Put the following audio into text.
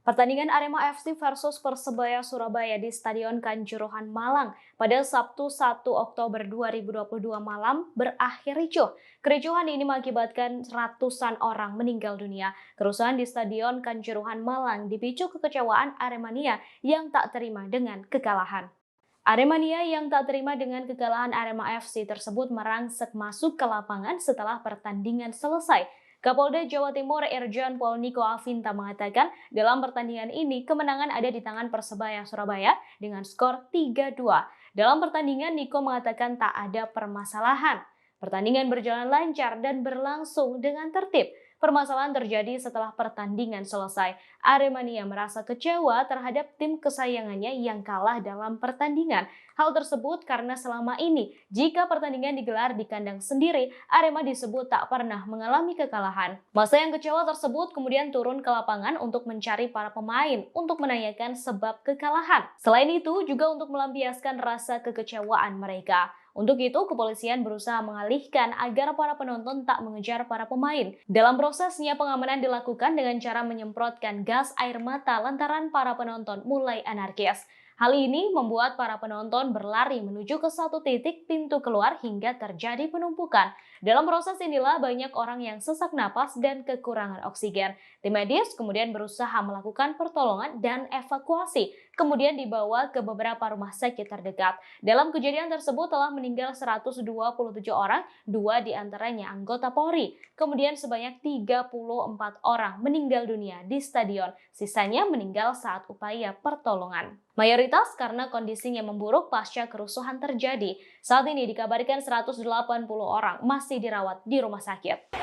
Pertandingan Arema FC versus Persebaya Surabaya di Stadion Kanjuruhan Malang pada Sabtu 1 Oktober 2022 malam berakhir ricuh. Kericuhan ini mengakibatkan ratusan orang meninggal dunia. Kerusuhan di Stadion Kanjuruhan Malang dipicu kekecewaan Aremania yang tak terima dengan kekalahan. Aremania yang tak terima dengan kekalahan Arema FC tersebut merangsek masuk ke lapangan setelah pertandingan selesai. Kapolda Jawa Timur Irjen Pol Niko Afinta mengatakan dalam pertandingan ini kemenangan ada di tangan Persebaya Surabaya dengan skor 3-2. Dalam pertandingan Niko mengatakan tak ada permasalahan. Pertandingan berjalan lancar dan berlangsung dengan tertib. Permasalahan terjadi setelah pertandingan selesai. Aremania merasa kecewa terhadap tim kesayangannya yang kalah dalam pertandingan. Hal tersebut karena selama ini, jika pertandingan digelar di kandang sendiri, Arema disebut tak pernah mengalami kekalahan. Masa yang kecewa tersebut kemudian turun ke lapangan untuk mencari para pemain untuk menanyakan sebab kekalahan. Selain itu, juga untuk melampiaskan rasa kekecewaan mereka. Untuk itu, kepolisian berusaha mengalihkan agar para penonton tak mengejar para pemain. Dalam prosesnya, pengamanan dilakukan dengan cara menyemprotkan gas air mata lantaran para penonton mulai anarkis. Hal ini membuat para penonton berlari menuju ke satu titik pintu keluar hingga terjadi penumpukan. Dalam proses inilah banyak orang yang sesak napas dan kekurangan oksigen. Tim medis kemudian berusaha melakukan pertolongan dan evakuasi, kemudian dibawa ke beberapa rumah sakit terdekat. Dalam kejadian tersebut telah meninggal 127 orang, 2 diantaranya anggota Polri. Kemudian sebanyak 34 orang meninggal dunia di stadion, sisanya meninggal saat upaya pertolongan. Mayoritas karena kondisinya memburuk pasca kerusuhan terjadi. Saat ini dikabarkan 180 orang masih dirawat di rumah sakit.